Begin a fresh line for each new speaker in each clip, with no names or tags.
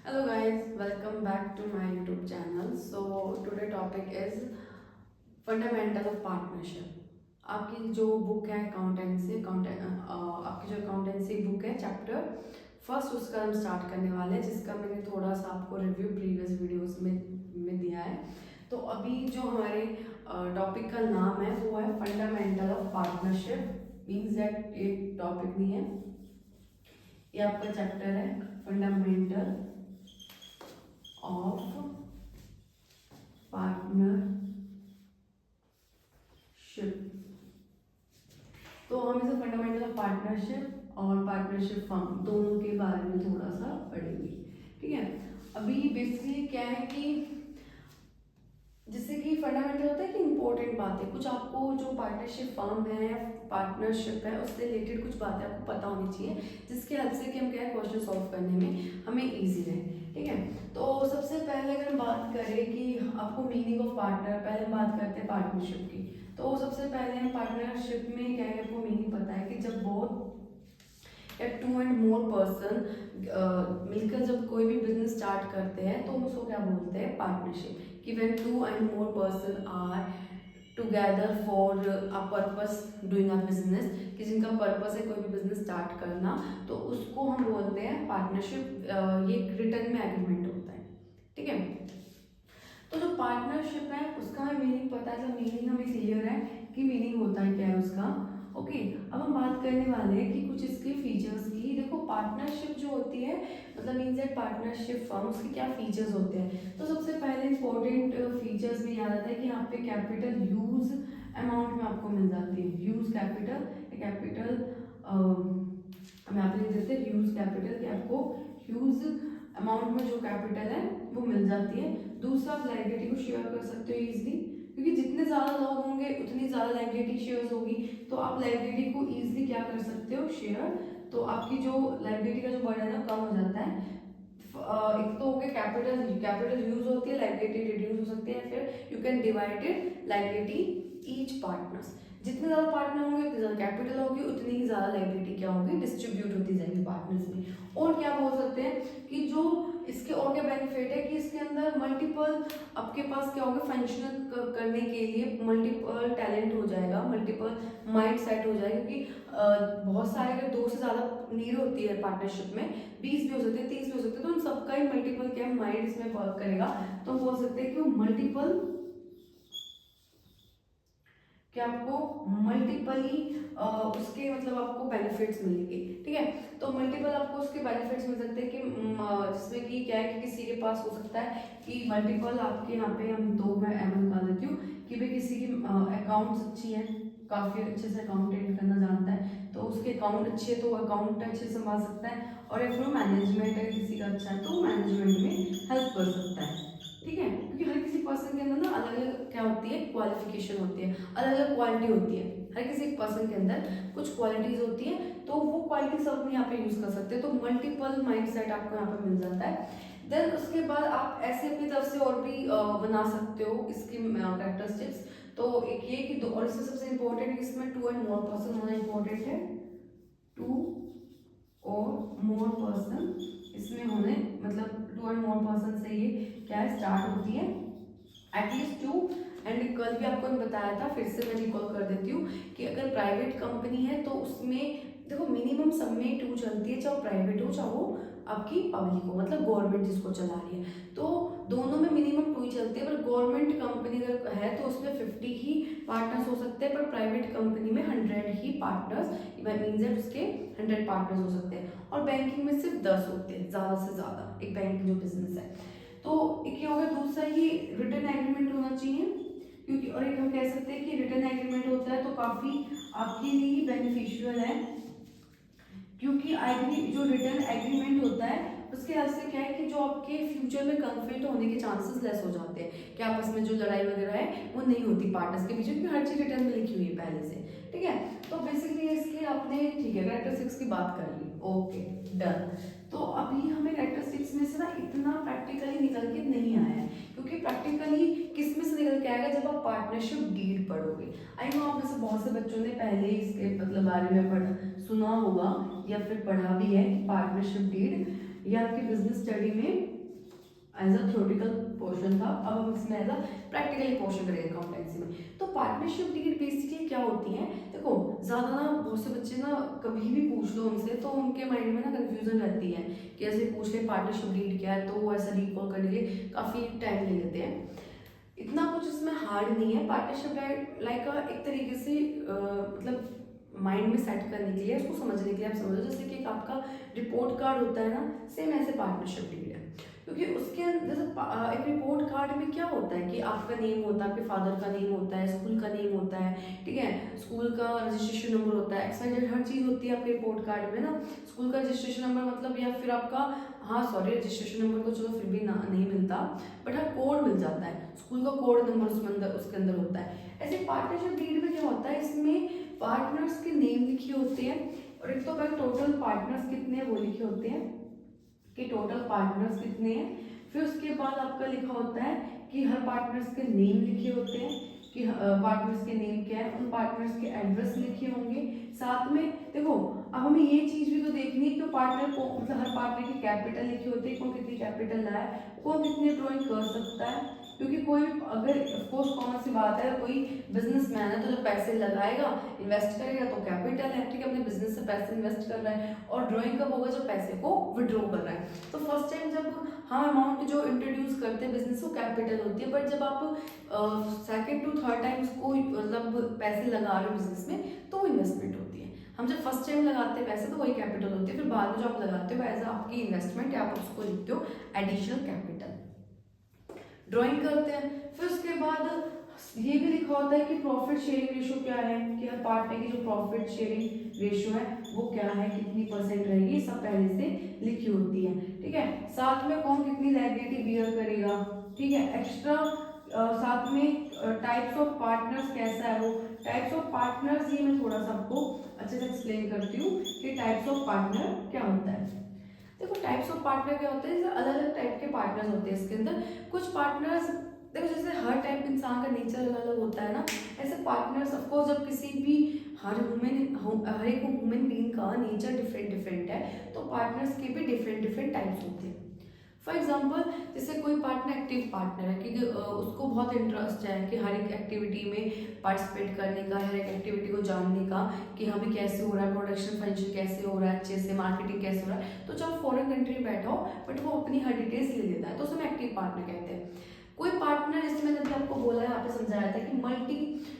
Hello guys, welcome back to my YouTube channel. So today topic is fundamental of partnership. आपकी जो book है accountancy आपकी जो accountancy book है chapter first उसका हम स्टार्ट करने वाले हैं, जिसका मैंने थोड़ा सा आपको रिव्यू प्रीवियस वीडियोस में दिया है। तो अभी जो हमारे टॉपिक का नाम है वो है fundamental of partnership. Means that ये टॉपिक नहीं है, ये आपका चैप्टर है फंडामेंटल ऑफ पार्टनरशिप। तो हम इसे फंडामेंटल ऑफ पार्टनरशिप और पार्टनरशिप फर्म दोनों के बारे में थोड़ा सा पढ़ेंगे। ठीक है, अभी बेसिकली क्या है कि जैसे कि फंडामेंटल होता है कि इंपॉर्टेंट बातें कुछ आपको जो पार्टनरशिप फर्म है पार्टनरशिप है उससे रिलेटेड कुछ बातें आपको पता होनी चाहिए, जिसके हेल्प से कि हम क्या है क्वेश्चन सॉल्व करने में हमें इजी रहे। ठीक है, तो सबसे पहले अगर बात करें कि आपको मीनिंग ऑफ पार्टनर, पहले हम बात करते हैं पार्टनरशिप की। तो सबसे पहले हम पार्टनरशिप में क्या है आपको मीनिंग पता है कि जब बहुत या टू एंड मोर पर्सन मिलकर जब कोई भी बिजनेस स्टार्ट करते हैं तो उसको क्या बोलते हैं पार्टनरशिप। कि when two and more person are together for a purpose doing a business, कि जिनका पर्पस है कोई भी बिजनेस स्टार्ट करना, तो उसको हम बोलते हैं पार्टनरशिप। ये रिटर्न में एग्रीमेंट होता है। ठीक है, तो जो पार्टनरशिप है उसका हमें मीनिंग पता है, तो मीनिंग हमें क्लियर है कि मीनिंग होता है क्या है उसका। ओके, अब हम बात करने वाले हैं कि कुछ इसके फीचर्स की। देखो पार्टनरशिप जो होती है मतलब मीन्स दैट पार्टनरशिप फर्म, उसके क्या फीचर्स होते हैं। तो सबसे पहले इंपॉर्टेंट फीचर्स में याद आता है कि यहाँ पे कैपिटल ह्यूज अमाउंट में आपको मिल जाती है। ह्यूज कैपिटल हम यहाँ पे लिख देते हैं ह्यूज कैपिटल, कि आपको ह्यूज अमाउंट में जो कैपिटल है वो मिल जाती है। दूसरा, आप लाइबिलिटी को शेयर कर सकते हो इजीली, क्योंकि जितने ज़्यादा लोग होंगे उतनी ज़्यादा लाइबिलिटी शेयर्स होगी। तो आप लाइबिलिटी को इजीली क्या कर सकते हो, शेयर। तो आपकी जो लाइबिलिटी का जो बर्डन है कम हो जाता है। एक तो हो गया कैपिटल यूज होती है, लाइबिलिटी रिड्यूस हो सकती है। फिर you can divided liability each partners, जितने ज्यादा पार्टनर होंगे उतनी ज्यादा कैपिटल होगी, उतनी ही ज्यादा लाइबिलिटी क्या होगी, डिस्ट्रीब्यूट होती जाएगी पार्टनर्स में। और क्या बोल सकते हैं कि जो इसके और क्या बेनिफिट है कि इसके अंदर मल्टीपल आपके पास क्या होगा, फंक्शनल करने के लिए मल्टीपल टैलेंट हो जाएगा, मल्टीपल माइंड सेट हो जाएगा। क्योंकि बहुत सारे अगर दो से ज्यादा नीड होती है पार्टनरशिप में, 20 भी हो सकते हैं, 30 भी हो सकते हैं, तो उन सबका ही मल्टीपल क्या माइंड इसमें वर्क करेगा। तो हम बोल सकते हैं कि वो मल्टीपल कि आपको मल्टीपली उसके मतलब आपको बेनिफिट्स मिलेंगे। ठीक है, तो मल्टीपल आपको उसके बेनिफिट्स मिल सकते हैं कि जिसमें कि क्या है कि किसी के पास हो सकता है कि मल्टीपल आपके यहाँ पे हम दो मैं एम निकाल देती हूँ कि भाई किसी की अकाउंट्स अच्छी है, काफ़ी अच्छे से अकाउंटेंट करना जानता है, तो उसके अकाउंट अच्छे है तो अकाउंट अच्छे से संभाल सकता है। और एक मैनेजमेंट है किसी का अच्छा है तो मैनेजमेंट में हेल्प कर सकता है। ठीक है, क्योंकि हर किसी पर्सन के अंदर ना अलग अलग क्या होती है, क्वालिफिकेशन होती है, अलग अलग क्वालिटी होती है। हर किसी एक पर्सन के अंदर कुछ क्वालिटीज होती है, तो वो क्वालिटी सब अपने यहाँ पे यूज कर सकते हैं। तो मल्टीपल माइंड सेट आपको यहाँ पे मिल जाता है। देन उसके बाद आप ऐसे अपनी तरफ से और भी बना सकते हो इसकी कैरेक्टरिस्टिक्स। तो एक ये कि दो, और इसमें सबसे इंपॉर्टेंट इसमें टू एंड मोर पर्सन होना इंपॉर्टेंट है। टू और मोर पर्सन इसमें होने मतलब टू एंड मोर पर्सन से ये क्या है स्टार्ट होती है, एटलीस्ट टू। एंड कल भी आपको मैं बताया था, फिर से मैं रिकॉल कर देती हूँ कि अगर प्राइवेट कंपनी है तो उसमें देखो मिनिमम सब में टू चलती है, चाहे प्राइवेट हो चाहे वो आपकी पब्लिक हो, मतलब गवर्नमेंट जिसको चला रही है, तो दोनों में मिनिमम टू ही चलती है। पर गवर्नमेंट कंपनी अगर है तो उसमें 50 ही पार्टनर्स हो सकते हैं, पर प्राइवेट कंपनी में 100 ही पार्टनर्स मीन्स दैट उसके 100 पार्टनर्स हो सकते हैं। और बैंकिंग में सिर्फ 10 होते हैं ज़्यादा से ज़्यादा, एक बैंक जो बिजनेस है। तो एक ये हो गया, दूसरा ही रिटर्न एग्रीमेंट होना चाहिए, क्योंकि और एक हम कह सकते हैं कि रिटर्न एग्रीमेंट होता है तो काफ़ी आपके लिए बेनिफिशियल है, क्योंकि जो रिटर्न एग्रीमेंट होता है उसके हेल्प से क्या है कि जो आपके फ्यूचर में कन्फ्लिक्ट होने के चांसेस लेस हो जाते हैं, कि आपस में जो लड़ाई वगैरह है वो नहीं होती पार्टनर्स के बीच में, क्योंकि हर चीज़ रिटर्न में लिखी हुई है पहले से। ठीक है, तो बेसिकली इसके आपने ठीक है कैरेक्टरिस्टिक्स की बात कर ली, ओके डन। तो अभी हमें कैरेक्टरिस्टिक्स में से ना इतना प्रैक्टिकली निकल के नहीं आया है, क्योंकि प्रैक्टिकली किस में से निकल के आएगा जब आप पार्टनरशिप डीड पढ़ोगे। आई नो आप में से बहुत से बच्चों ने पहले इसके मतलब बारे में सुना होगा या फिर पढ़ा भी है कि पार्टनरशिप डीड ये आपकी बिजनेस स्टडी में एज अ थ्योरेटिकल पोर्शन था, अब हम इसमें एज अ प्रैक्टिकली पोर्शन करेंगे अकाउंटेंसी में। तो पार्टनरशिप डीड बेसिकली क्या होती है, देखो ज़्यादा ना बहुत से बच्चे ना कभी भी पूछ लो उनसे तो उनके माइंड में ना कन्फ्यूजन रहती है कि ऐसे पूछ ले पार्टनरशिप डीड क्या है, तो वो ऐसा रिकॉल करने के लिए काफ़ी टाइम ले लेते हैं। इतना कुछ इसमें हार्ड नहीं है। पार्टनरशिप डीड लाइक एक तरीके से मतलब माइंड में सेट करने के लिए, उसको समझने के लिए आप समझो जैसे कि एक आपका रिपोर्ट कार्ड होता है ना, सेम ऐसे पार्टनरशिप डीड है। क्योंकि उसके जैसे एक रिपोर्ट कार्ड में क्या होता है कि आपका नेम होता है, आपके फादर का नेम होता है, स्कूल का नेम होता है, ठीक है, स्कूल का रजिस्ट्रेशन नंबर होता है, एक्सवाइजेड हर चीज़ होती है आपके रिपोर्ट कार्ड में ना। स्कूल का रजिस्ट्रेशन नंबर मतलब, या फिर आपका, हाँ सॉरी रजिस्ट्रेशन नंबर तो चलो फिर भी ना नहीं मिलता, बट हाँ कोड मिल जाता है, स्कूल का कोड नंबर उसके अंदर होता है। ऐसे पार्टनरशिप डीड में क्या होता है, इसमें पार्टनर्स के नेम लिखे होते हैं, और एक तो भाई टोटल पार्टनर्स कितने हैं वो लिखे होते हैं कि टोटल पार्टनर्स कितने हैं। फिर उसके बाद आपका लिखा होता है कि हर पार्टनर्स के नेम लिखे होते हैं कि पार्टनर्स के नेम क्या है, उन पार्टनर्स के एड्रेस लिखे होंगे साथ में। देखो अब हमें ये चीज भी तो देखनी है कि पार्टनर को मतलब हर पार्टनर की कैपिटल लिखी होती है, कौन कितनी कैपिटल लाया है, कौन कितनी ड्रॉइंग कर सकता है। क्योंकि कोई अगर ऑफकोर्स कॉमन सी बात है, कोई बिजनेसमैन है तो जो पैसे लगाएगा इन्वेस्ट करेगा तो कैपिटल है, ठीक है, अपने बिजनेस से पैसे इन्वेस्ट कर रहा है। और ड्रॉइंग कब होगा, जब पैसे को विड्रॉ कर रहा है। तो फर्स्ट टाइम जब हम अमाउंट जो इंट्रोड्यूस करते हैं बिजनेस को कैपिटल होती है, बट जब आप सेकंड टू थर्ड टाइम उसको मतलब पैसे लगा रहे हो बिजनेस में तो इन्वेस्टमेंट होती है। हम जब फर्स्ट टाइम लगाते हैं पैसे तो वही कैपिटल होती है, फिर बाद में जो आप लगाते हो एज आपकी इन्वेस्टमेंट या आप उसको लिखते हो एडिशनल कैपिटल। ड्राइंग करते हैं, फिर उसके बाद ये भी लिखा होता है कि प्रॉफिट शेयरिंग रेशियो क्या है, कि हर पार्टनर की जो प्रॉफिट शेयरिंग रेशियो है वो क्या है, कितनी परसेंट रहेगी, सब पहले से लिखी होती है, ठीक है। साथ में कौन कितनी लायबिलिटी बियर करेगा, ठीक है। एक्स्ट्रा साथ में टाइप्स ऑफ पार्टनर्स कैसा है वो, टाइप्स ऑफ पार्टनर्स ये मैं थोड़ा सा आपको अच्छे से एक्सप्लेन करती हूँ कि टाइप्स ऑफ पार्टनर क्या होता है। देखो टाइप्स ऑफ पार्टनर क्या होते हैं, अलग अलग टाइप के पार्टनर्स होते हैं इसके अंदर। कुछ पार्टनर्स देखो जैसे हर टाइप इंसान का नेचर अलग अलग होता है ना, ऐसे पार्टनर्स ऑफकोर्स जब किसी भी हर एक ह्यूमन बीइंग का नेचर डिफरेंट डिफरेंट है, तो पार्टनर्स के भी डिफरेंट डिफरेंट टाइप्स होते हैं। फॉर एग्जाम्पल जैसे कोई पार्टनर एक्टिव पार्टनर है, क्योंकि उसको बहुत इंटरेस्ट है कि हर एक एक्टिविटी में पार्टिसिपेट करने का, हर एक एक्टिविटी को जानने का कि हमें कैसे हो रहा है, प्रोडक्शन फंक्शन कैसे हो रहा है, अच्छे से मार्केटिंग कैसे हो रहा है। तो जब फॉरेन कंट्री में बैठा हो बट वो अपनी हर डिटेल्स ले लेता है, तो उसे हम एक्टिव पार्टनर कहते हैं। कोई पार्टनर, जैसे मैंने अभी आपको बोला यहाँ पे समझाया था कि मल्टी,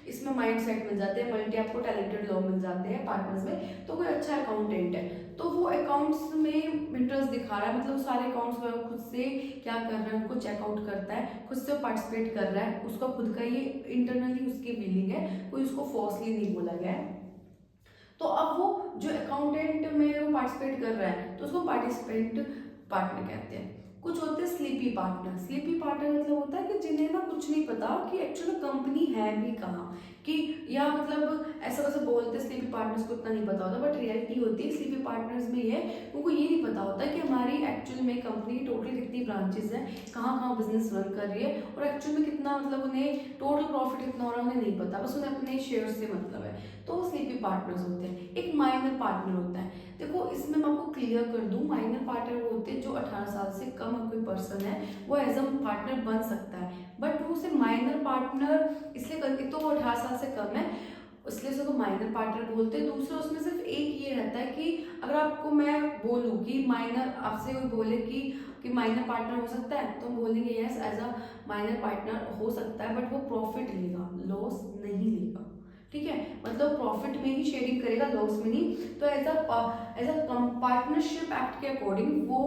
इसमें माइंड सेट मिल जाते हैं, मल्टी आपको टैलेंटेड लोग मिल जाते हैं पार्टनर्स में। तो कोई अच्छा अकाउंटेंट है तो वो अकाउंट्स में इंटरेस्ट दिखा रहा है, मतलब सारे अकाउंट्स में खुद से क्या कर रहा है उनको चेकआउट करता है, खुद से पार्टिसिपेट कर रहा है, उसका खुद का ये इंटरनली उसकी फीलिंग है, कोई उसको फोर्सली नहीं बोला गया है। तो अब वो जो अकाउंटेंट में वो पार्टिसिपेट कर रहा है तो उसको पार्टिसिपेंट पार्टनर कहते हैं। कुछ होते हैं स्लीपी पार्टनर। स्लीपी पार्टनर मतलब होता है कि जिन्हें ना कुछ नहीं पता कि एक्चुअली कंपनी है भी कहाँ कि, या मतलब ऐसा वैसा बोलते हैं स्लीपी पार्टनर्स को इतना नहीं पता होता, बट रियलिटी होती है स्लीपी पार्टनर्स में ये उनको ये नहीं पता होता कि हमारी एक्चुअल में कंपनी टोटल कितनी ब्रांचेस हैं, कहाँ कहाँ बिजनेस रन कर रही है, और एक्चुअल में कितना मतलब उन्हें टोटल प्रॉफिट कितना हो रहा है उन्हें नहीं पता, बस उन्हें अपने शेयर से मतलब है। तो वो स्लीपी पार्टनर्स होते हैं। एक माइनर पार्टनर होता है, देखो इसमें मैं आपको क्लियर कर दूं, माइनर पार्टनर वो होते हैं जो 18 साल से कम कोई पर्सन है वो एज अ पार्टनर बन सकता है, बट वो उसे माइनर पार्टनर इसलिए एक तो वो 18 साल से कम है इसलिए उसको माइनर पार्टनर बोलते हैं। दूसरा उसमें सिर्फ एक ये रहता है कि अगर आपको मैं बोलूँ कि माइनर, आपसे कोई बोले कि माइनर पार्टनर हो सकता है तो हम बोलेंगे yes as a minor partner हो सकता है, बट वो प्रॉफिट लेगा, लॉस नहीं लेगा, ठीक है, मतलब प्रॉफिट में ही शेयरिंग करेगा, लॉस में नहीं। तो एज अ पार्टनरशिप एक्ट के अकॉर्डिंग वो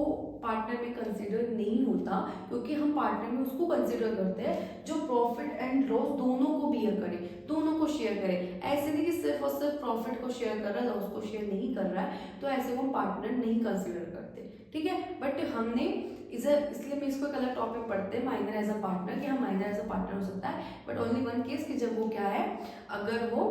पार्टनर में कंसिडर नहीं होता, क्योंकि हम पार्टनर में उसको कंसिडर करते हैं जो प्रॉफिट एंड लॉस दोनों को बियर करे, दोनों को शेयर करे। ऐसे नहीं कि सिर्फ और सिर्फ प्रॉफिट को शेयर कर रहा है, लॉस को शेयर नहीं कर रहा है, तो ऐसे वो पार्टनर नहीं कंसिडर करते, ठीक है। बट हमने इसलिए मैं इसको एक अलग टॉपिक पढ़ते हैं माइनर एज अ पार्टनर, कि हाँ माइनर एज अ पार्टनर हो सकता है, बट ओनली वन केस कि जब वो क्या है, अगर वो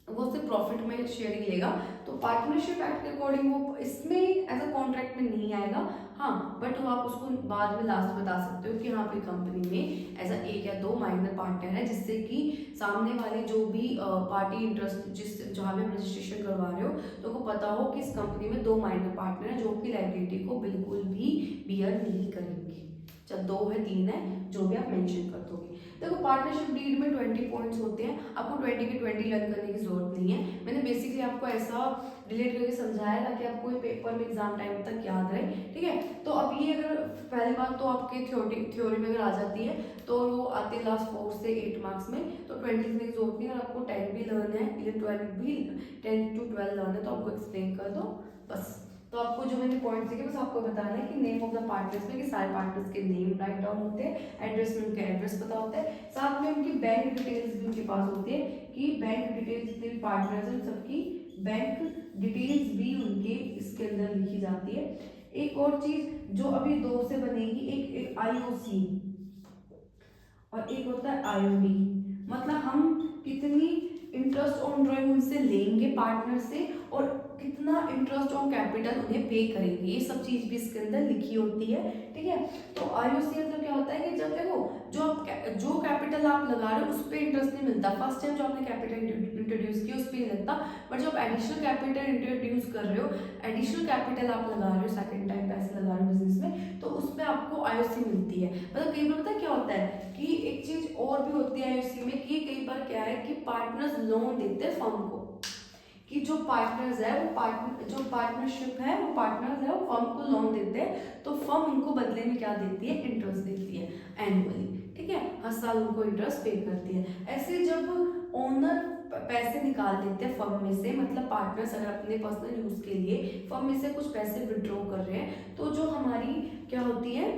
सिर्फ प्रॉफिट में शेयरिंग लेगा। तो पार्टनरशिप एक्ट के अकॉर्डिंग वो इसमें एज अ कॉन्ट्रैक्ट में नहीं आएगा, हाँ, बट वो आप उसको बाद में लास्ट बता सकते हो कि हाँ कोई कंपनी में एज अ एक या दो माइनर पार्टनर है, जिससे कि सामने वाले जो भी पार्टी इंटरेस्ट जिस जहाँ पे रजिस्ट्रेशन करवा रहे हो तो को पता हो कि इस कंपनी में दो माइनर पार्टनर है जो कि लायबिलिटी को बिल्कुल भी बियर नहीं करेंगे। चाहे 2 है 3 है, जो भी आप मेंशन कर दोगे। देखो पार्टनरशिप डीड में 20 पॉइंट्स होते हैं, आपको 20 के 20 लर्न करने की जरूरत नहीं है। मैंने बेसिकली आपको ऐसा रिलेट करके समझाया ताकि आपको ये पेपर में एग्जाम टाइम तक याद रहे, ठीक है। तो अब ये अगर पहली बात तो आपके थ्योरी में अगर आ जाती है तो वो आते हैं लास्ट 4 से 8 मार्क्स में, तो 20 लिखने की जरूरत नहीं है। अगर आपको 10 भी लर्न है, 12 भी 10 to 12 लर्न है, तो आपको एक्सप्लेन कर दो बस। तो आपको जो मैंने पॉइंट दिए बस आपको बताना है कि नेम ऑफ द पार्टनर्स में कि सारे पार्टनर्स के नेम राइट डाउन होते हैं, एड्रेस में उनके एड्रेस पता होता है, साथ में उनकी बैंक डिटेल्स भी उनके पास होती है कि बैंक डिटेल्स जितने भी पार्टनर्स हैं सबकी बैंक डिटेल्स भी उनके इसके अंदर लिखी जाती है। एक और चीज जो अभी 2 से बनेगी, एक IOC और एक होता है IOD, मतलब हम कितनी इंटरेस्ट ऑन ड्राइंग उनसे लेंगे पार्टनर से और कितना इंटरेस्ट ऑन कैपिटल उन्हें पे करेंगे, ये सब चीज भी इसके अंदर लिखी होती है, ठीक है। तो IOC मतलब क्या होता है कि जब देखो जो कैपिटल आप लगा रहे हो उस पर इंटरेस्ट नहीं मिलता, फर्स्ट टाइम जो आपने कैपिटल इंट्रोड्यूस किया उस पर नहीं लगता, बट जब एडिशनल कैपिटल इंट्रोड्यूस कर रहे हो, एडिशनल कैपिटल आप लगा रहे हो, सेकंड टाइम पैसे लगा रहे हो बिजनेस में, तो उसमें आपको IOC मिलती है। मतलब कई बार पता है क्या होता है कि एक चीज और भी होती है IOC में कि कई बार क्या है कि पार्टनर्स लोन देते हैं फर्म को, कि जो पार्टनर्स है वो जो पार्टनरशिप है वो पार्टनर्स है वो फर्म को लोन देते हैं, तो फर्म उनको बदले में क्या देती है, इंटरेस्ट देती है एनुअली, ठीक है, हर साल उनको इंटरेस्ट पे करती है। ऐसे जब ओनर पैसे निकाल देते हैं फर्म में से, मतलब पार्टनर्स अगर अपने पर्सनल यूज के लिए फर्म में से कुछ पैसे विड्रॉ कर रहे हैं, तो जो हमारी क्या होती है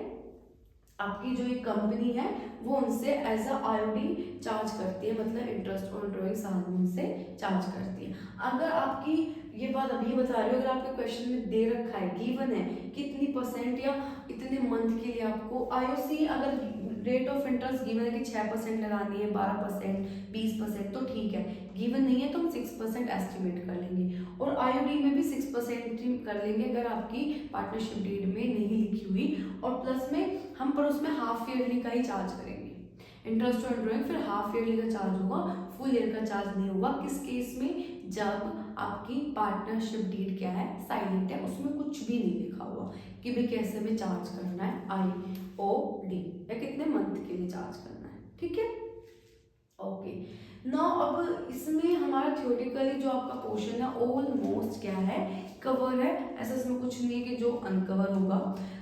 आपकी जो एक कंपनी है वो उनसे एज अ IOD चार्ज करती है, मतलब इंटरेस्ट ऑन ड्रॉइंग साल में उनसे चार्ज करती है। अगर आपकी ये बात अभी बता रही हूँ, अगर आपके क्वेश्चन में दे रखा है, गिवन है कितनी परसेंट या इतने मंथ के लिए आपको IOC, अगर रेट ऑफ इंटरेस्ट गिवन है कि 6% लगानी है, 12%, 20%, तो ठीक है, गिवन नहीं है तो हम 6% एस्टिमेट कर लेंगे, और IOD में भी 6% कर लेंगे अगर आपकी पार्टनरशिप डीड में नहीं लिखी हुई, और प्लस में हम पर उसमें हाफ ईयरली का ही चार्ज करेंगे, इंटरेस्ट ऑन ड्रॉइंग फिर हाफ ईयरली का चार्ज होगा, फुल ईयर का चार्ज नहीं होगा। किस केस में, जब आपकी पार्टनरशिप डीड क्या है, साइलेंट है, उसमें कुछ भी नहीं लिखा हुआ कि भाई कैसे में चार्ज करना है IOD या कितने मंथ के लिए चार्ज करना है, ठीक है, ओके। नाउ अब इसमें हमारा थ्योरेटिकली जो आपका पोर्शन है ऑलमोस्ट क्या है, कवर है, ऐसा इसमें कुछ नहीं है कि जो अनकवर होगा।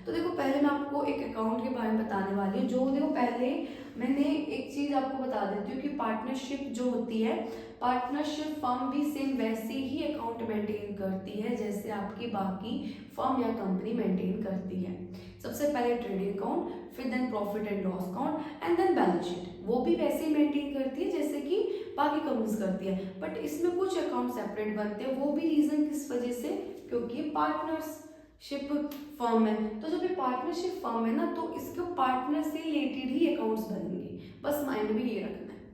तो देखो पहले मैं आपको एक अकाउंट के बारे में बताने वाली हूँ, जो देखो पहले मैंने एक चीज आपको बता देती हूँ कि पार्टनरशिप जो होती है, पार्टनरशिप फर्म भी सेम वैसे ही अकाउंट मेंटेन करती है जैसे आपकी बाकी फर्म या कंपनी मेंटेन करती है। सबसे पहले ट्रेडिंग अकाउंट, फिर then profit and loss account and then balance sheet, वो भी वैसे ही मेंटेन करती है जैसे कि बाकी कंपनीज करती है, बट इसमें कुछ अकाउंट सेपरेट बनते हैं। वो भी रीजन किस वजह से, क्योंकि पार्टनरशिप फर्म है, तो जब ये पार्टनरशिप फर्म है ना, तो इसके पार्टनर से रिलेटेड ही अकाउंट्स बनेंगे, बस माइंड में ये रखना है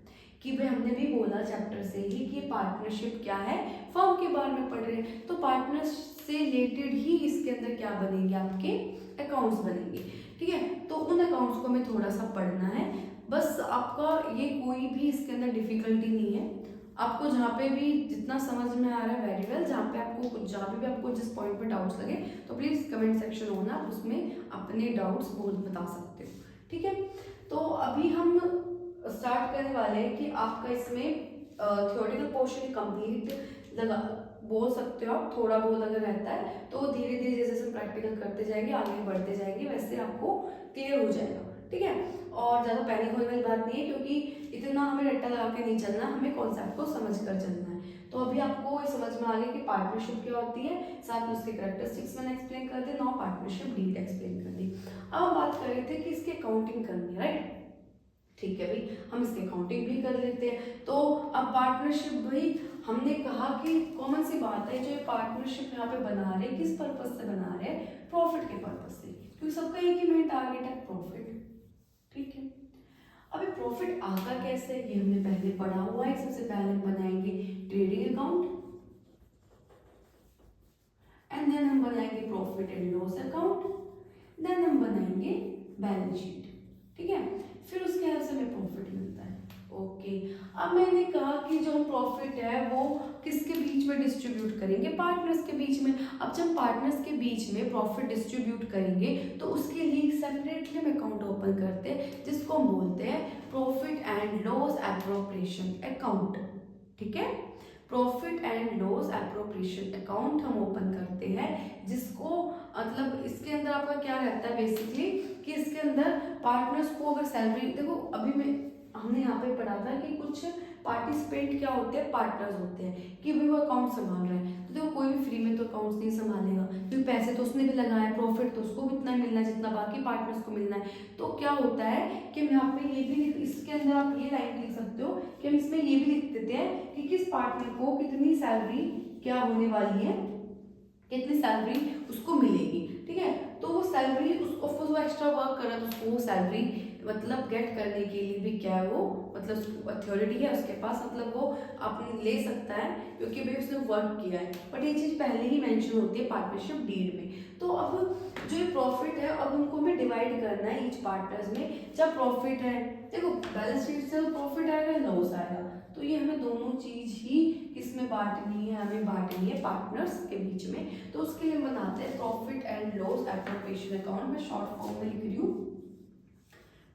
कि भाई हमने भी बोला चैप्टर से ही कि पार्टनरशिप क्या है, फर्म के बारे में पढ़ रहे हैं, तो पार्टनर से रिलेटेड ही इसके अंदर क्या बनेंगे, आपके अकाउंट्स बनेंगे, ठीक है। तो उन अकाउंट्स को हमें थोड़ा सा पढ़ना है, बस आपका ये कोई भी इसके अंदर डिफिकल्टी नहीं है, आपको जहाँ पे भी जितना समझ में आ रहा है वेरी वेल, जहाँ पे आपको कुछ जहाँ भी आपको जिस पॉइंट पे डाउट्स लगे तो प्लीज कमेंट सेक्शन होना, आप उसमें अपने डाउट्स बहुत बता सकते हो, ठीक है। तो अभी हम स्टार्ट करने वाले हैं कि आपका इसमें थ्योरेटिकल पोर्शन कंप्लीट लगा बोल सकते हो आप, थोड़ा बहुत अगर रहता है तो धीरे धीरे जैसे जैसे प्रैक्टिकल करते जाएंगे, आगे बढ़ते जाएंगे, वैसे आपको क्लियर हो जाएगा, ठीक है। और ज़्यादा पैनिक होने वाली बात नहीं है, क्योंकि इतना हमें रट्टा लगा के नहीं चलना, हमें कॉन्सेप्ट को समझ कर चलना है। तो अभी आपको समझ में आ गया कि पार्टनरशिप क्या होती है, साथ में उसके कैरेक्टरिस्टिक्स मैंने एक्सप्लेन कर दी, नाउ पार्टनरशिप डीड एक्सप्लेन कर दी। अब हम बात कर रहे थे कि इसकी अकाउंटिंग करनी है, राइट, ठीक है भाई, हम इसकी अकाउंटिंग भी कर लेते हैं। तो अब पार्टनरशिप भाई हमने कहा कि कॉमन सी बात है, जो पार्टनरशिप यहाँ पे बना रहे हैं किस पर्पज से बना रहे हैं, प्रॉफिट के पर्पज से, क्योंकि सबका एक ही मेन टारगेट है प्रॉफिट, ठीक है। अभी प्रॉफिट आता कैसे, ये हमने पहले पढ़ा हुआ है। सबसे पहले हम बनाएंगे ट्रेडिंग अकाउंट एंड देन हम बनाएंगे profit and loss account, then हम बनाएंगे बैलेंस शीट, ठीक है, फिर उसके बाद से हमें प्रॉफिट मिलता है, ओके। अब मैंने कहा कि जो प्रॉफिट है वो किसके बीच में डिस्ट्रीब्यूट करेंगे, पार्टनर्स के बीच में। अब जब पार्टनर्स के बीच में प्रॉफिट डिस्ट्रीब्यूट करेंगे तो उसके लिए सेपरेटली हम अकाउंट ओपन करते हैं जिसको हम बोलते हैं profit and loss appropriation account. ठीक है, profit and loss appropriation account हम ओपन करते हैं, जिसको मतलब इसके अंदर आपका क्या रहता है बेसिकली कि इसके अंदर पार्टनर्स को अगर सैलरी, देखो अभी हमने यहाँ पे पढ़ा था कि कुछ पार्टिसिपेंट क्या होते हैं, पार्टनर्स होते हैं कि भाई वो अकाउंट संभाल रहे हैं। तो देखो कोई भी फ्री में तो अकाउंट्स नहीं संभालेगा, क्योंकि पैसे तो उसने भी लगाए, प्रॉफिट तो उसको भी इतना मिलना है जितना बाकी पार्टनर्स को मिलना है। तो क्या होता है कि हम यहाँ पे ये भी इसके अंदर आप ये लाइन लिख सकते हो कि हम इसमें ये भी लिख देते हैं कि किस पार्टनर को कितनी सैलरी क्या होने वाली है, कितनी सैलरी उसको मिलेगी। ठीक है, तो वो सैलरी उसको वो एक्स्ट्रा वर्क कर रहा है तो उसको वो सैलरी मतलब गेट करने के लिए भी क्या है वो मतलब अथॉरिटी है उसके पास, मतलब वो अपने ले सकता है क्योंकि भाई उसने वर्क किया है। बट ये चीज़ पहले ही मेंशन होती है पार्टनरशिप डीड में। तो अब जो ये प्रॉफिट है अब उनको हमें डिवाइड करना है ईच पार्टनर्स में। जब प्रॉफिट है, देखो बैलेंस शीट से प्रॉफिट आएगा लॉस आएगा, तो ये हमें दोनों चीज ही किसमें बांटनी है, हमें बांटनी है पार्टनर्स के बीच में। तो उसके लिए बनाते हैं profit and loss appropriation account. मैं शॉर्ट फॉर्म में लिख रही हूँ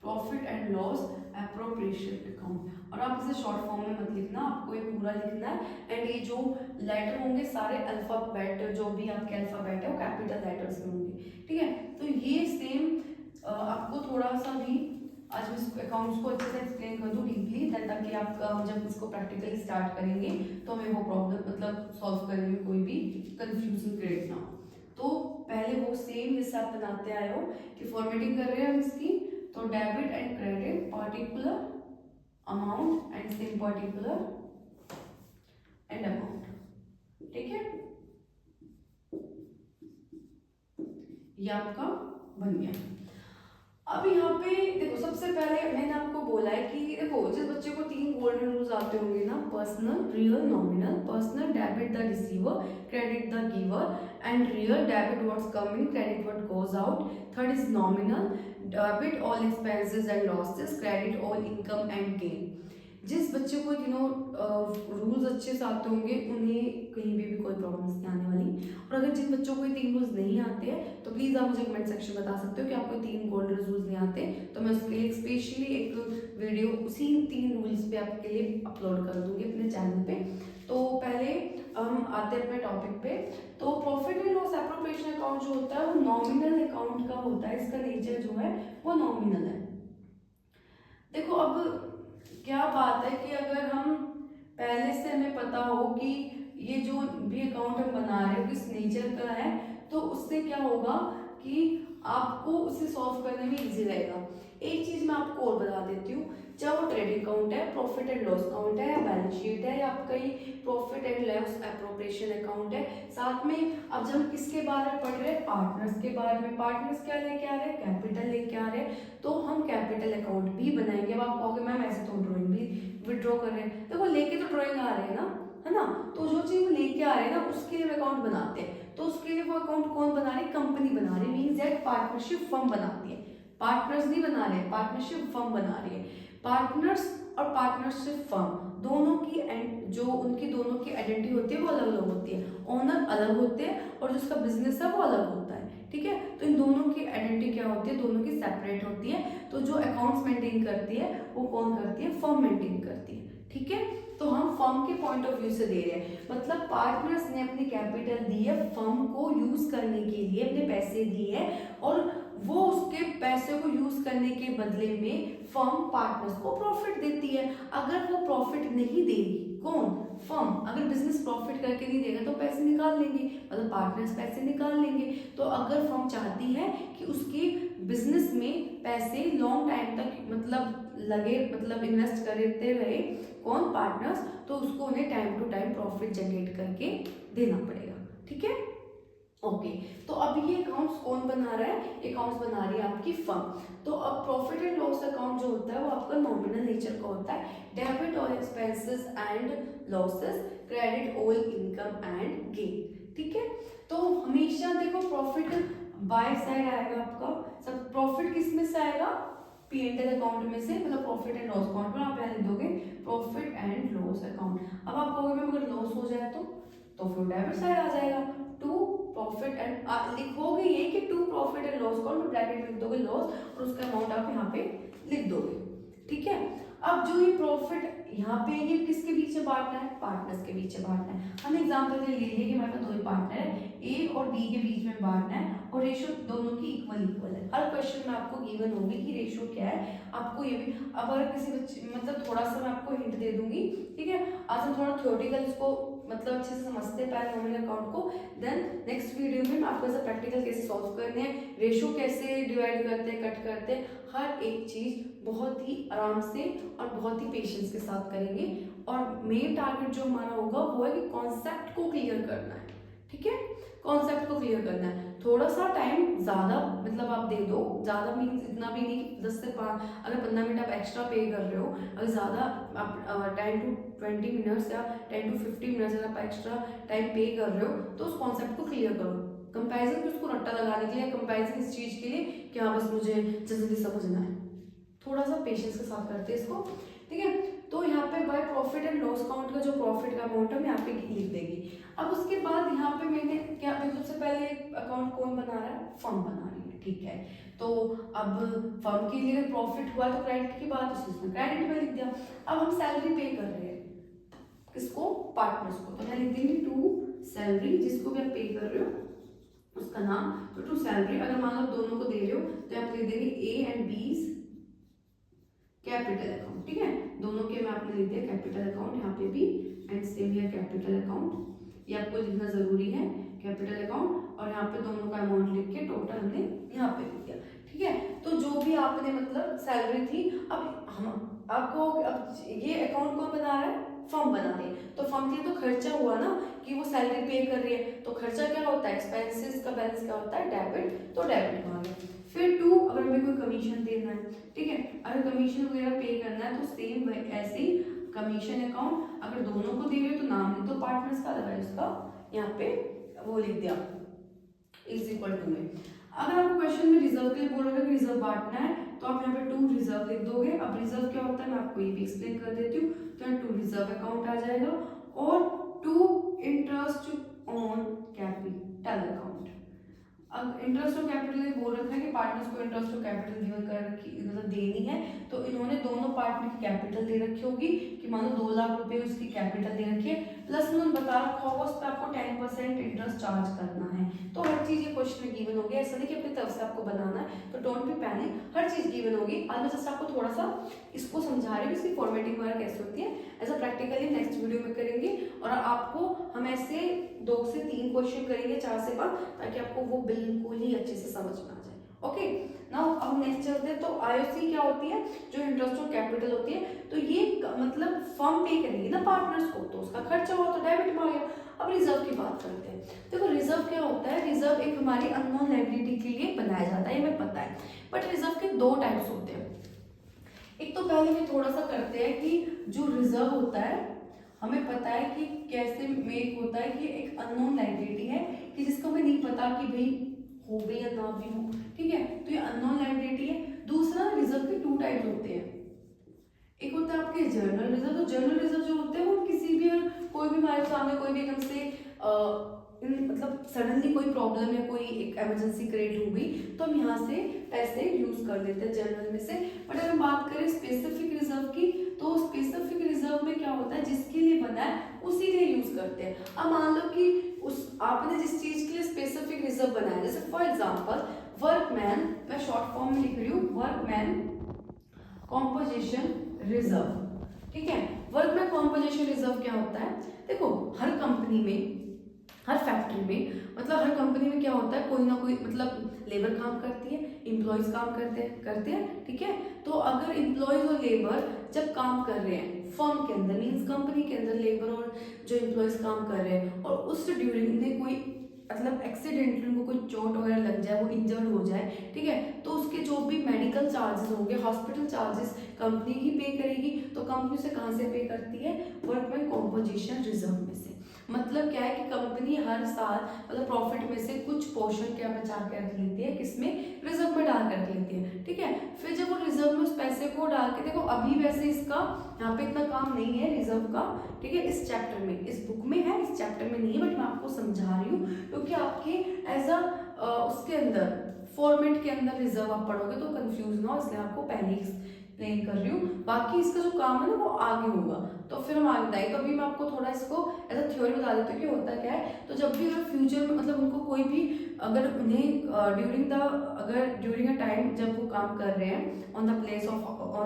profit and loss appropriation account. और आप इसे शॉर्ट फॉर्म में मत लिखना, आपको ये पूरा लिखना है। एंड ये जो लेटर होंगे सारे अल्फाबेट, जो भी आपके अल्फाबेट है वो कैपिटल लेटर्स में होंगे। ठीक है, तो ये सेम आपको थोड़ा सा भी आज मैं अकाउंट्स को अच्छे से एक्सप्लेन कर दूँ डीपली, ताकि आप जब इसको प्रैक्टिकली स्टार्ट करेंगे तो हमें वो प्रॉब्लम मतलब सॉल्व करने में कोई भी कंफ्यूजन क्रिएट ना हो। तो पहले वो सेम जैसे आप बनाते आए हो कि फॉर्मेटिंग कर रहे हैं हम इसकी, तो debit and credit particular amount and same particular and amount. ठीक है, ये आपका बन गया। अब यहाँ पे देखो सबसे पहले मैंने आपको बोला है कि देखो जिस बच्चे को 3 गोल्डन रूल्स आते होंगे ना, personal, real, nominal. Personal debit the receiver, credit the giver, and real debit what's coming, credit what goes out. Third is nominal debit all expenses and losses, credit all income and gain. जिस बच्चे को तीनों rules अच्छे से आते होंगे उन्हें कहीं भी कोई प्रॉब्लम्स नहीं आने वाली। और अगर जिन बच्चों को ये 3 रूल्स नहीं आते हैं तो प्लीज़ आप मुझे कमेंट सेक्शन में बता सकते हो कि आपको 3 गोल्डन रूल्स नहीं आते, तो मैं उसके लिए स्पेशली एक वीडियो उसी 3 रूल्स पे आपके लिए अपलोड कर दूंगी अपने चैनल पे। तो पहले हम आते हैं अपने टॉपिक पे। तो profit and loss appropriation account जो होता है वो नॉमिनल अकाउंट का होता है, इसका नेचर जो है वो नॉमिनल है। देखो अब क्या बात है कि अगर हम पहले से हमें पता हो कि ये जो भी अकाउंट हम बना रहे हैं किस नेचर का है, तो उससे क्या होगा कि आपको उसे सॉल्व करने में इजी रहेगा। एक चीज मैं आपको और बता देती हूँ, चाहे वो ट्रेडिंग अकाउंट है, प्रॉफिट एंड लॉस अकाउंट है, या बैलेंस शीट है, या आपका ही profit and loss appropriation account है, साथ में अब जब हम किसके बारे में पढ़ रहे हैं, पार्टनर्स के बारे में। पार्टनर्स क्या लेके आ रहे हैं, कैपिटल लेके आ रहे हैं, तो हम कैपिटल अकाउंट भी बनाएंगे। अब आप कहोगे मैम ऐसे तो ड्रॉइंग भी विड्रॉ कर रहे हैं, देखो लेके तो ड्रॉइंग आ रहे हैं ना, है ना, तो जो चीज लेके आ रहे हैं ना उसके लिए अकाउंट बनाते हैं। तो उसके लिए वो अकाउंट कौन बना रही है, कंपनी बना रही है, मींस दैट पार्टनरशिप फर्म बनाती है। पार्टनर्स नहीं बना रहे, पार्टनरशिप फर्म बना रही है। पार्टनर्स और पार्टनरशिप फर्म दोनों की जो उनकी दोनों की आइडेंटिटी होती है वो अलग अलग होती है। ओनर अलग होते हैं और जिसका बिजनेस है वो अलग होता है। ठीक है, तो इन दोनों की आइडेंटिटी क्या होती है, दोनों की सेपरेट होती है। तो जो अकाउंट्स मेंटेन करती है वो कौन करती है, फर्म मेंटेन करती है। ठीक है, तो हम फर्म के पॉइंट ऑफ व्यू से दे रहे हैं, मतलब पार्टनर्स ने अपनी कैपिटल दी है, फर्म को यूज करने के लिए अपने पैसे दिए हैं, और वो उसके पैसे को यूज करने के बदले में फर्म पार्टनर्स को प्रॉफिट देती है। अगर वो प्रॉफिट नहीं देगी, कौन, फर्म, अगर बिजनेस प्रॉफिट करके नहीं देगा तो पैसे निकाल लेंगे, मतलब पार्टनर्स पैसे निकाल लेंगे। तो अगर फर्म चाहती है कि उसके बिजनेस में पैसे लॉन्ग टाइम तक मतलब लगे, मतलब इन्वेस्ट करते रहे कौन, पार्टनर्स, तो उसको उन्हें time to time profit generate करके देना पड़ेगा। ठीक है, ओके। तो अब ये अकाउंट्स कौन बना रहा है, अकाउंट्स बना रही है आपकी फर्म। तो अब प्रॉफिट एंड लॉस अकाउंट जो होता है वो आपका नॉमिनल नेचर का होता है। Debit all expenses and losses, credit all income and gain. ठीक है, तो हमेशा देखो प्रॉफिट बाय साइड आएगा आपका, सब प्रॉफिट किस में से आएगा, P&L अकाउंट में से, मतलब प्रॉफिट एंड लॉस अकाउंट में आप यहाँ लिख दोगे प्रॉफिट एंड लॉस अकाउंट। अब आप कहोगे मैम अगर लॉस हो जाए तो फिर डेबिट साइड आ जाएगा, टू प्रॉफिट एंड लिखोगे ये कि to profit and loss account में ब्रैकेट में लिख दोगे लॉस और उसका अमाउंट आप यहाँ पे लिख दोगे, ठीक है। अब जो ये प्रॉफिट यहाँ पे ये किसके बीच में बांटना है, पार्टनर्स के बीच में बांटना है। हम एग्जांपल के लिए ले लिए कि हमारे पास दो ही पार्टनर है, ए और बी के बीच में बांटना है और रेशियो दोनों की इक्वल है। हर क्वेश्चन में आपको गिवन होगी कि रेशियो क्या है, आपको ये भी। अब अगर किसी बच्चे मतलब थोड़ा सा मैं आपको हिंट दे दूंगी, ठीक है। आज हम थोड़ा थ्योरेटिकल इसको मतलब अच्छे से समझते हैं पॉलिनोमियल अकाउंट को, देन नेक्स्ट वीडियो में मैं आपको ऐसा प्रैक्टिकल कैसे सॉल्व करने हैं, रेशियो कैसे डिवाइड करते हैं, कट करते हैं, हर एक चीज बहुत ही आराम से और बहुत ही पेशेंस के साथ करेंगे। और मेन टारगेट जो हमारा होगा वो है कि कॉन्सेप्ट को क्लियर करना है, ठीक है। कॉन्सेप्ट को क्लियर करना है, थोड़ा सा टाइम ज्यादा मतलब आप दे दो, ज्यादा मीन्स इतना भी नहीं, 10 से 5 अगर 15 मिनट आप एक्स्ट्रा पे कर रहे हो, अगर ज्यादा आप 10 to 20 मिनट्स या 10 to 50 मिनट्स अगर आप एक्स्ट्रा टाइम पे कर रहे हो तो उस कॉन्सेप्ट को क्लियर करो। कंपैरिजन में उसको रट्टा लगाने के लिए, कंपैरिजन इस चीज के लिए कि हाँ बस मुझे जल्दी समझना है, थोड़ा सा पेशेंस के साथ करते हैं इसको, ठीक है। तो यहाँ पे by profit and loss account का जो प्रॉफिट का अमाउंट है मैं यहाँ पे लिख देगी। अब उसके बाद यहाँ पे मैंने क्या, सबसे पहले अकाउंट कौन बना रहा है, फर्म बना रही है, ठीक है। तो अब फर्म के लिए प्रॉफिट हुआ तो क्रेडिट की बात, उसमें क्रेडिट में लिख दिया। अब हम सैलरी पे कर रहे हैं किसको, पार्टनर्स को, तो मैं लिख देंगे टू सैलरी, जिसको भी आप पे कर रहे हो उसका नाम, तो टू सैलरी। अगर मान लो दोनों को दे रहे हो तो आप लिख देंगे A and B capital account, ठीक है। दोनों के में आपने लिख दिया कैपिटल अकाउंट, यहाँ पे भी and same here capital account, ये आपको लिखना जरूरी है कैपिटल अकाउंट। और यहाँ पे दोनों का अमाउंट लिख के टोटल हमने यहाँ पे लिख दिया, ठीक है। तो जो भी आपने मतलब सैलरी थी, अब हम आपको अब ये अकाउंट कौन बना रहा है, फर्म बना रही है, तो फर्म के लिए तो खर्चा हुआ ना कि वो सैलरी पे कर रही है, तो खर्चा क्या होता है, एक्सपेंसेस का बैलेंस क्या होता है, डेबिट, तो डेबिट में आ गया। फिर टू, अगर हमें कोई कमीशन देना है, ठीक है, अगर कमीशन वगैरह पे करना है तो सेम ऐसे ही कमीशन अकाउंट, अगर दोनों को दे रहे हो तो नाम लिख दो पार्टनर्स का, अदरवाइज उसका यहाँ पे वो लिख दिया इज इक्वल टू में। अगर आप क्वेश्चन में रिजर्व के लिए बोलोगे कि रिजर्व बांटना है तो आप यहाँ पे टू रिजर्व लिख दोगे। अब रिजर्व क्या होता है मैं आपको ये भी एक्सप्लेन कर देती हूँ, तो यहाँ टू रिजर्व अकाउंट आ जाएगा और to interest on capital account. अब इंटरेस्ट ऑफ कैपिटल बोल रखा है कि पार्टनर्स को इंटरेस्ट ऑफ कैपिटल गिवन कर रखी मतलब देनी है, तो इन्होंने दोनों पार्टनर की कैपिटल दे रखी होगी कि मानो 2 लाख रुपए उसकी कैपिटल दे रखी है, प्लस उन्होंने बता रखा होगा उस पर आपको 10% इंटरेस्ट चार्ज करना है। तो हर चीज ये क्वेश्चन में गिवन होगी, ऐसा नहीं कि अपनी तरफ से आपको बनाना है, तो डोंट बी पैनिक, हर चीज गिवन होगी। आज मैं जस्ट आपको थोड़ा सा इसको समझा रही हूँ इसकी फॉर्मेटिंग वगैरह कैसे होती है, ऐसा प्रैक्टिकली नेक्स्ट वीडियो में करेंगे। और आपको हम ऐसे 2 से 3 क्वेश्चन करेंगे, 4 से 5, ताकि आपको वो बिल्कुल ही अच्छे से समझ में आ जाए। ओके, नाउ अब नेक्स्ट चलते हैं। तो आईओसी क्या होती है, जो इंटरेस्ट ऑन कैपिटल होती है, तो ये मतलब फर्म पे करेगी ना पार्टनर्स को, तो उसका खर्चा हुआ तो डेबिट में आ गया। अब रिजर्व की बात करते हैं। देखो रिजर्व क्या होता है, रिजर्व एक हमारी अननोन लायबिलिटी के लिए बनाया जाता है, ये हमें पता है, बट रिजर्व के 2 टाइप्स होते हैं। एक तो पहले में थोड़ा सा करते हैं कि जो रिजर्व होता है हमें पता है कि कैसे मेक होता है कि एक अननोन लायबिलिटी है कि जिसको हमें नहीं पता कि भाई हो भी या ना भी हो, ठीक है, तो ये अननोन लायबिलिटी है। दूसरा, रिजर्व के 2 टाइप्स होते हैं, एक होता है आपके जर्नल रिजर्व। तो जर्नल रिजर्व जो होते हैं वो किसी भी कोई भी हमारे सामने कोई भी एकदम से मतलब सडनली कोई प्रॉब्लम या कोई एक इमरजेंसी क्रिएट हो गई तो हम यहाँ से पैसे यूज कर देते हैं जर्नल में से। बट अगर बात करें स्पेसिफिक रिजर्व की, तो स्पेसिफिक रिजर्व में क्या होता है, जिसके लिए बना है उसी के लिए यूज करते हैं। अब मान लो कि उस आपने जिस चीज के लिए स्पेसिफिक रिजर्व बनाया, जैसे फॉर एग्जाम्पल वर्कमैन, मैं शॉर्ट फॉर्म में लिख रही हूँ, वर्कमैन कॉम्पोजिशन रिजर्व, ठीक है। वर्कमैन कॉम्पोजिशन रिजर्व क्या होता है, देखो हर कंपनी में, हर फैक्ट्री में, मतलब हर कंपनी में क्या होता है, कोई ना कोई मतलब लेबर काम करती है, एम्प्लॉयज काम करते हैं, ठीक है। तो अगर एम्प्लॉयज और लेबर जब काम कर रहे हैं फर्म के अंदर, मीन्स कंपनी के अंदर लेबर और जो एम्प्लॉयज काम कर रहे हैं और उस ड्यूरिंग इन्हें कोई मतलब एक्सीडेंटली उनको कोई चोट वगैरह लग जाए, वो इंजर्ड हो जाए, ठीक है, तो उसके जो भी मेडिकल चार्जेस होंगे, हॉस्पिटल चार्जेस कंपनी ही पे करेगी। तो कंपनी से कहाँ से पे करती है, वर्कमैन कॉम्पोजिशन रिजर्व में से। मतलब क्या है कि कंपनी हर साल मतलब प्रॉफिट में से कुछ पोर्शन क्या बचा के रख लेती है, किसमें, रिजर्व में डाल के रख लेती है, ठीक है। फिर जब वो रिजर्व में उस पैसे को डाल के, देखो अभी वैसे इसका यहाँ पे इतना काम नहीं है रिजर्व का, ठीक है, इस चैप्टर में, इस बुक में है, इस चैप्टर में नहीं है, बट मैं आपको समझा रही हूँ क्योंकि आपके एज अ उसके अंदर फॉर्मेट के अंदर रिजर्व आप पढ़ोगे तो कंफ्यूज ना हो, इसलिए आपको पहले ही एक्सप्लेन कर रही हूँ। बाकी इसका जो काम है ना वो आगे होगा, तो फिर हम आगे बताएंगे। तो अभी मैं आपको थोड़ा इसको एज अ थ्योरी बता देती हूँ कि होता क्या है। तो जब भी अगर फ्यूचर में मतलब उनको कोई भी अगर उन्हें ड्यूरिंग अ टाइम जब वो काम कर रहे हैं ऑन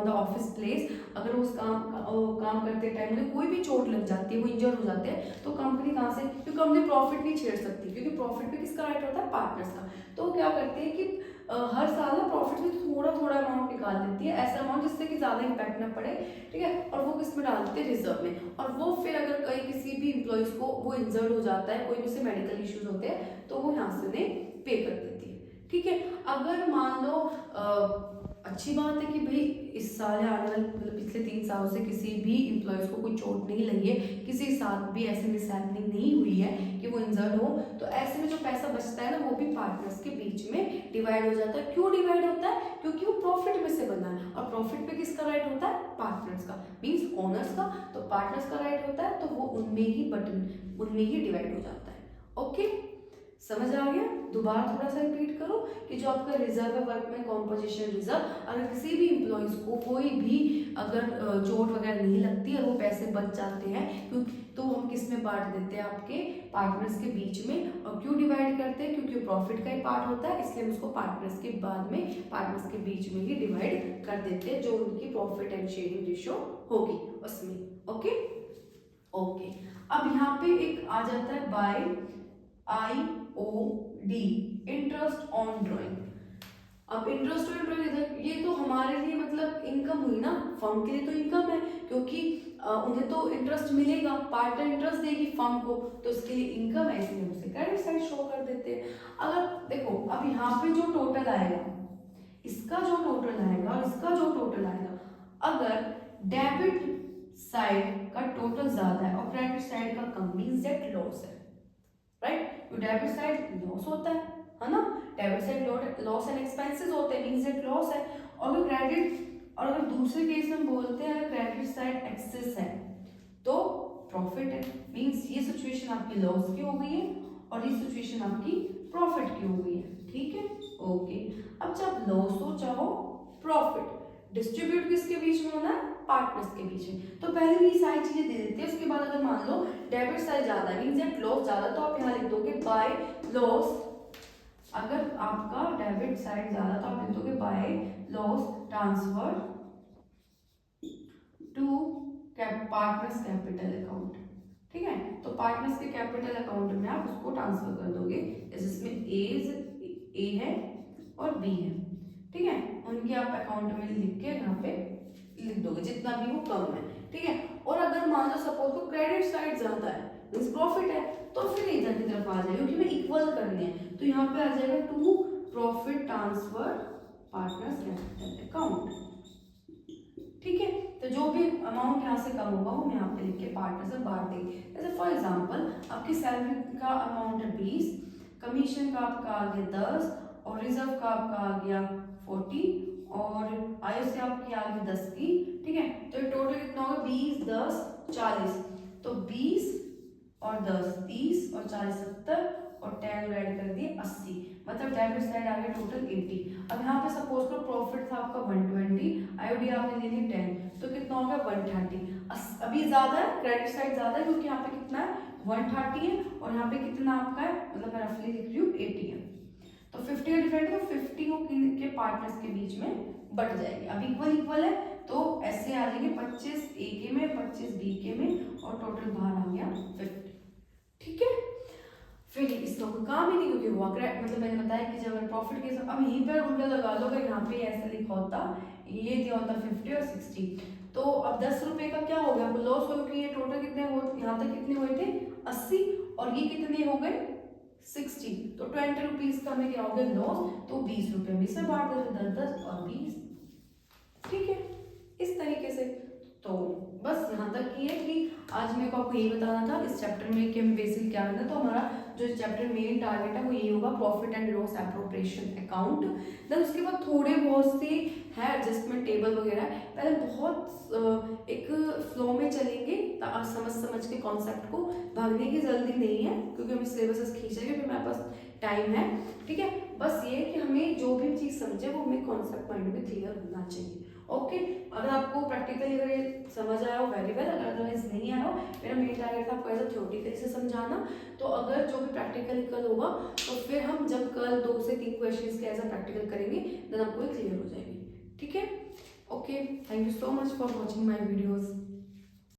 द ऑफिस प्लेस, अगर उस काम करते टाइम उन्हें कोई भी चोट लग जाती है, वो इंजर हो जाते हैं, तो कंपनी कहाँ से, क्योंकि कंपनी प्रॉफिट नहीं छेड़ सकती, क्योंकि प्रॉफिट पे किसका राइट होता है, पार्टनर्स का। तो वो क्या करते हैं कि हर साल ना प्रॉफिट में थोड़ा थोड़ा अमाउंट निकाल लेती है, ऐसा अमाउंट जिससे कि ज्यादा इम्पैक्ट ना पड़े, ठीक है, और वो किस में डाल देते हैं, रिजर्व में। और वो फिर अगर कहीं किसी भी इम्प्लॉइज को वो इंजर्ड हो जाता है, कोई उससे मेडिकल इश्यूज होते हैं, तो वो यहाँ से उन्हें पे कर देती है, ठीक है। अगर मान लो अच्छी बात है कि भाई इस साल या आने वाले मतलब पिछले 3 सालों से किसी भी इम्प्लॉयज को कोई चोट नहीं लगी है, किसी के साथ भी ऐसे मिसहैपनिंग नहीं हुई है कि वो इंजर्ड हो, तो ऐसे में जो पैसा बचता है ना वो भी पार्टनर्स के बीच में डिवाइड हो जाता है। क्यों डिवाइड होता है, क्योंकि वो प्रॉफिट में से बना है, और प्रॉफिट पे किसका राइट होता है, पार्टनर्स का, मीन्स ओनर्स का। तो पार्टनर्स का राइट होता है, तो वो उनमें ही डिवाइड हो जाता है। ओके, समझ आ गया। दोबारा थोड़ा सा रिपीट करो कि जो आपका रिजर्व है वर्क में कॉम्पोजिशन रिजर्व, अगर किसी भी इम्प्लॉइज को कोई भी अगर चोट वगैरह नहीं लगती और वो पैसे बच जाते हैं, क्योंकि तो हम किस में बांट देते हैं, आपके पार्टनर्स के बीच में। और क्यों डिवाइड करते हैं, क्योंकि प्रॉफिट का ही पार्ट होता है, इसलिए हम उसको पार्टनर्स के बाद में पार्टनर्स के बीच में ही डिवाइड कर देते हैं, जो उनकी प्रॉफिट एंड शेयरिंग रेशियो होगी उसमें। ओके ओके, अब यहाँ पे एक आ जाता है by IOD, interest on drawing. अब इंटरेस्ट ऑन ड्राइंग इधर ये तो हमारे लिए मतलब इनकम हुई ना, फर्म के लिए तो इनकम है, क्योंकि उन्हें तो इंटरेस्ट मिलेगा, पार्टनर इंटरेस्ट देगी फर्म को, तो इसके लिए इनकम है, इसलिए हम उसे क्रेडिट साइड शो कर देते हैं। अगर देखो अब यहाँ पे जो टोटल आएगा, इसका जो टोटल आएगा और इसका जो टोटल आएगा, अगर डेबिट साइड का टोटल ज्यादा है और क्रेडिट साइड का कम, मींस दैट लॉस है, राइट। तो डेबिट साइड लॉस होता है ना, debit side loss and expenses होते हैं, मींस दैट लॉस है। और क्रेडिट, और अगर दूसरे केस में बोलते हैं अगर क्रेडिट साइड एक्सेस है तो प्रॉफिट है, मींस ये सिचुएशन आपकी लॉस की हो गई है और ये सिचुएशन आपकी प्रॉफिट की हो गई है, ठीक है। ओके, अब जब लॉस हो चाहो प्रॉफिट, डिस्ट्रीब्यूट किसके बीच में होना है, पार्टनर्स के बीच में। तो पहले भी सारी चीजें दे देते हैं, उसके बाद अगर मान लो डेबिट साइड ज्यादा है, मींस दैट लॉस ज्यादा, तो आप यहाँ लिख दोगे बाय लॉस। अगर आपका डेबिट साइड ज्यादा तो आप लिख दोगे by loss transfer to partners capital account, ठीक है। तो पार्टनर्स के कैपिटल अकाउंट में आप उसको ट्रांसफर कर दोगे, जिसमें ए है और बी है, ठीक है, उनके आप अकाउंट में लिख के यहाँ पे लिख दोगे जितना भी वो कम है, ठीक है। और अगर मान लो सपोज को क्रेडिट साइड ज्यादा है, मींस प्रॉफिट है, तो फिर इधर की तरफ आ जाएगा, क्योंकि मैं इक्वल करने हैं, तो यहाँ पे आ जाएगा to profit transfer partners capital account, ठीक है। तो जो भी अमाउंट यहाँ से कम होगा वो हम यहाँ पे लिख के पार्टनर से बांट देंगे। जैसे फॉर एग्जांपल आपकी सैलरी का अमाउंट है 20, कमीशन का आपका आ गया 10, और रिजर्व का आपका आ गया 40, और आयो से आपकी आ गई 10 की, ठीक है। तो टोटल कितना होगा, 20 10 40, तो 20 और 10 30 और 40 70 और 10 ऐड कर दिए 80, मतलब डेबिट साइड आ गया टोटल 80। अब यहाँ पे सपोज करो प्रॉफिट था आपका 120, आईओडी आपने ले ली 10, तो कितना हो गया 130। अभी ज्यादा है, क्रेडिट साइड ज्यादा है, क्योंकि यहाँ पे कितना है 130 है, और यहाँ पे कितना आपका है, मतलब मैं रफली लिख रही हूँ 80 है, तो 50 का डिफरेंट है, तो 50 के पार्टनर्स के बीच में बट जाएगी। अब इक्वल है, तो ऐसे आ जाएंगे 25 ए के में 25 बी के में, और टोटल बाहर आ गया 50, ठीक है। फिर इसका कोई काम ही नहीं, क्योंकि हुआ मतलब मैंने बताया कि जब प्रॉफिट के अब यहीं पर उल्टा लगा लो, अगर यहाँ पे ऐसा लिखा होता, ये दिया होता 50 और 60, तो अब 10 रुपए का क्या हो गया, लॉस हो, क्योंकि ये टोटल कितने हो, यहाँ तक कितने हुए थे 80, और ये कितने हो गए 60, तो 20 रुपीज का हमें क्या हो गया लॉस, तो 20 रुपए में से बांट देते 10 10 और 20, ठीक है। इस तरीके से तो बस यहाँ तक ही है कि आज मेरे को आपको यही बताना था इस चैप्टर में कि हम बेसिक क्या है। तो हमारा जो चैप्टर मेन टारगेट है वो यही होगा, profit and loss appropriation account. Then उसके बाद थोड़े बहुत से है एडजस्टमेंट टेबल वगैरह, पहले बहुत एक फ्लो में चलेंगे, समझ के कॉन्सेप्ट को, भागने की जल्दी नहीं है क्योंकि हमें सिलेबस खींचेंगे फिर हमारे पास टाइम है, ठीक है। बस ये कि हमें जो भी चीज़ समझे वो हमें कॉन्सेप्ट माइंड में क्लियर होना चाहिए। ओके, अगर आपको प्रैक्टिकली अगर ये समझ आया हो वेरी वेल, अगर अदरवाइज नहीं आया हो, मेरा मेन टारगेट था आपको एज अ थ्योरेटिकली से समझाना। तो अगर जो भी प्रैक्टिकली कल होगा तो फिर हम जब कल 2 से 3 क्वेश्चंस के एज अ प्रैक्टिकल करेंगे देन आपको क्लियर हो जाएगी, ठीक है। Okay, thank you so much for watching my videos.